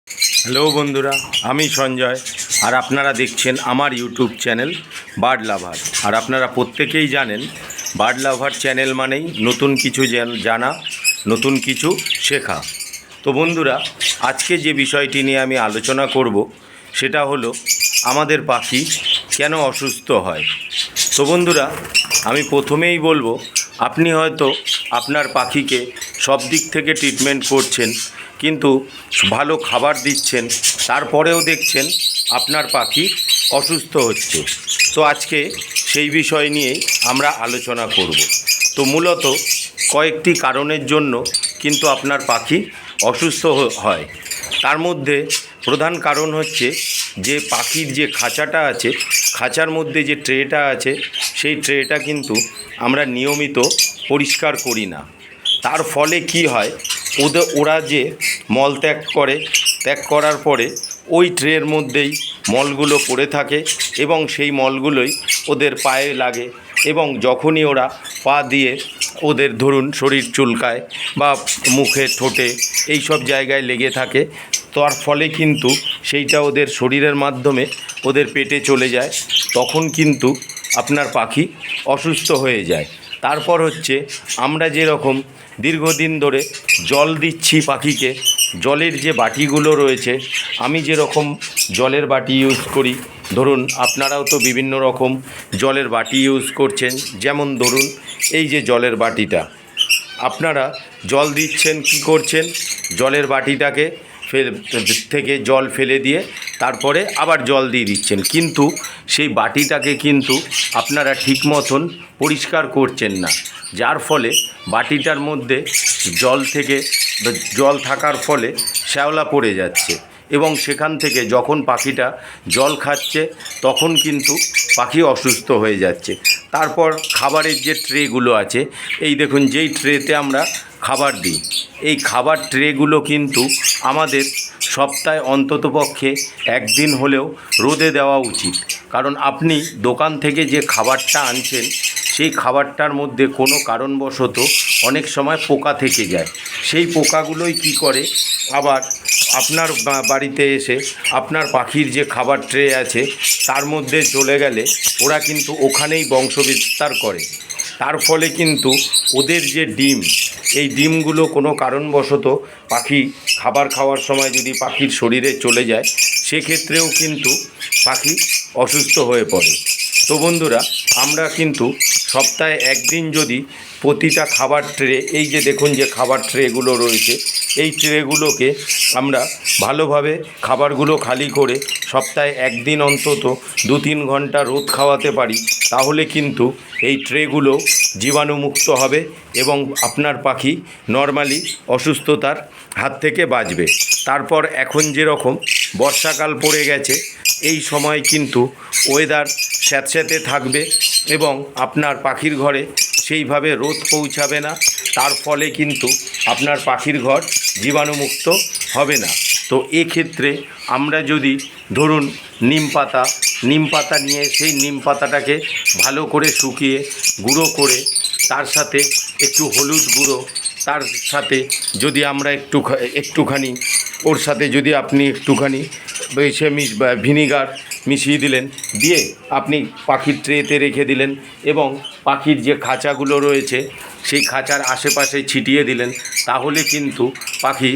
Hello বন্ধুরা, আমি সঞ্জয় আর আপনারা দেখছেন আমার ইউটিউব চ্যানেল বার্ড লাভার। আর আপনারা প্রত্যেকেই জানেন বার্ড লাভার চ্যানেল মানেই নতুন কিছু জানা, নতুন কিছু শেখা। তো বন্ধুরা, আজকে যে বিষয়টি নিয়ে আমি আলোচনা করব সেটা হলো আমাদের পাখি কেন অসুস্থ হয়। তো বন্ধুরা, আমি প্রথমেই বলবো, আপনি হয়তো আপনার পাখিকে সব দিক থেকে ট্রিটমেন্ট করছেন, কিন্তু ভালো খাবার দিচ্ছেন, তারপরেও দেখছেন আপনার পাখি অসুস্থ হচ্ছে। তো আজকে সেই বিষয় নিয়েই আমরা আলোচনা করব। তো মূলত কয়েকটি কারণের জন্য কিন্তু আপনার পাখি অসুস্থ হয়। তার মধ্যে প্রধান কারণ হচ্ছে যে পাখির যে খাঁচাটা আছে, খাঁচার মধ্যে যে ট্রেটা আছে, সেই ট্রেটা কিন্তু আমরা নিয়মিত পরিষ্কার করি না। তার ফলে কি হয়, ওরা যে মল ত্যাগ করার পরে ওই ট্রের মধ্যেই মলগুলো পড়ে থাকে এবং সেই মলগুলোই ওদের পায়ে লাগে এবং যখনই ওরা পা দিয়ে ওদের ধরুন শরীর চুলকায় বা মুখে ঠোঁটে এই সব জায়গায় লেগে থাকে, তার ফলে কিন্তু সেইটা ওদের শরীরের মাধ্যমে ওদের পেটে চলে যায়। তখন কিন্তু আপনার পাখি অসুস্থ হয়ে যায়। তারপর হচ্ছে, আমরা যেরকম দীর্ঘদিন ধরে জল দিচ্ছি পাখিকে, জলের যে বাটিগুলো রয়েছে, আমি যেরকম জলের বাটি ইউজ করি, ধরুন আপনারাও তো বিভিন্ন রকম জলের বাটি ইউজ করছেন। যেমন ধরুন এই যে জলের বাটিটা, আপনারা জল দিচ্ছেন, কি করছেন, জলের বাটিটাকে থেকে জল ফেলে দিয়ে তারপরে আবার জল দিয়ে দিচ্ছেন, কিন্তু সেই বাটিটাকে কিন্তু আপনারা ঠিক মতন পরিষ্কার করছেন না, যার ফলে বাটিটার মধ্যে জল থাকার ফলে শ্যাওলা পড়ে যাচ্ছে এবং সেখান থেকে যখন পাখিটা জল খাচ্ছে তখন কিন্তু পাখি অসুস্থ হয়ে যাচ্ছে। তারপর খাবারের যে ট্রেগুলো আছে, এই দেখুন যেই ট্রেতে আমরা খাবার দিই, এই খাবার ট্রেগুলো কিন্তু আমাদের সপ্তাহে অন্ততপক্ষে একদিন হলেও রোদে দেওয়া উচিত। কারণ আপনি দোকান থেকে যে খাবারটা আনছেন, সেই খাবারটার মধ্যে কোনো কারণবশত অনেক সময় পোকা থেকে যায়। সেই পোকাগুলোই কি করে, আবার আপনার বাড়িতে এসে আপনার পাখির যে খাবার ট্রে আছে তার মধ্যে চলে গেলে ওরা কিন্তু ওখানেই বংশবিস্তার করে। তার ফলে কিন্তু ওদের যে ডিম, এই ডিমগুলো কোনো কারণবশত পাখি খাবার খাওয়ার সময় যদি পাখির শরীরে চলে যায়, সেক্ষেত্রেও কিন্তু পাখি অসুস্থ হয়ে পড়ে। তো বন্ধুরা, আমরা কিন্তু সপ্তাহে একদিন যদি প্রতিটা খাবার ট্রে, এই যে দেখুন যে খাবার ট্রেগুলো রয়েছে, এই ট্রেগুলোকে আমরা ভালোভাবে খাবারগুলো খালি করে সপ্তাহে একদিন অন্তত 2-3 ঘন্টা রোদ খাওয়াতে পারি, তাহলে কিন্তু এই ট্রেগুলো জীবাণুমুক্ত হবে এবং আপনার পাখি নর্মালি অসুস্থতার হাত থেকে বাঁচবে। তারপর এখন যেরকম বর্ষাকাল পড়ে গেছে, এই সময় কিন্তু ওয়েদার স্যাঁতস্যাঁতে থাকবে এবং আপনার পাখির ঘরে সেইভাবে রোদ পৌঁছাবে না। তার ফলে কিন্তু আপনার পাখির ঘর জীবাণুমুক্ত হবে না। তো এক্ষেত্রে আমরা যদি ধরুন নিম পাতা নিয়ে সেই নিম পাতাটাকে ভালো করে শুকিয়ে গুঁড়ো করে, তার সাথে একটু হলুদ গুঁড়ো, তার সাথে যদি আমরা একটুখানি ওর সাথে যদি আপনি একটুখানি ভিনিগার মিশিয়ে দিলেন, দিয়ে আপনি পাখির ট্রেতে রেখে দিলেন এবং পাখির যে খাঁচাগুলো রয়েছে সেই খাঁচার আশেপাশে ছিটিয়ে দিলেন, তাহলে কিন্তু পাখি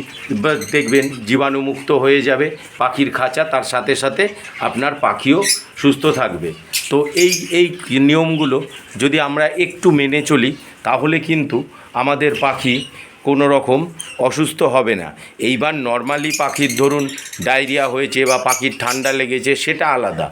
দেখবেন জীবাণুমুক্ত হয়ে যাবে পাখির খাঁচা, তার সাথে সাথে আপনার পাখিও সুস্থ থাকবে। তো এই নিয়মগুলো যদি আমরা একটু মেনে চলি, তাহলে কিন্তু আমাদের পাখি কোনো রকম অসুস্থ হবে না। এইবার নর্মালি পাখির ধরুন ডায়রিয়া হয়েছে বা পাখির ঠান্ডা লেগেছে, সেটা আলাদা,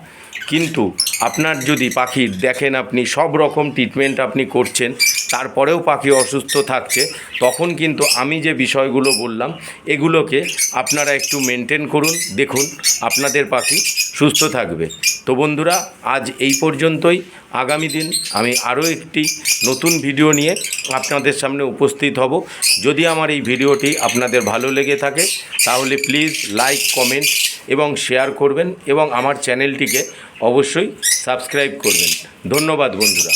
কিন্তু আপনার যদি পাখির দেখেন আপনি সব রকম ট্রিটমেন্ট আপনি করছেন, তারপরেও পাখি অসুস্থ থাকছে, তখন কিন্তু আমি যে বিষয়গুলো বললাম এগুলোকে আপনারা একটু মেনটেন করুন, দেখুন আপনাদের পাখি সুস্থ থাকবে। তো বন্ধুরা, আজ এই পর্যন্তই। আগামী দিন আমি আরও একটি নতুন ভিডিও নিয়ে আপনাদের সামনে উপস্থিত হব। যদি আমার এই ভিডিওটি আপনাদের ভালো লেগে থাকে, তাহলে প্লিজ লাইক, কমেন্ট এবং শেয়ার করবেন এবং আমার চ্যানেলটিকে অবশ্যই সাবস্ক্রাইব করবেন। ধন্যবাদ বন্ধুরা।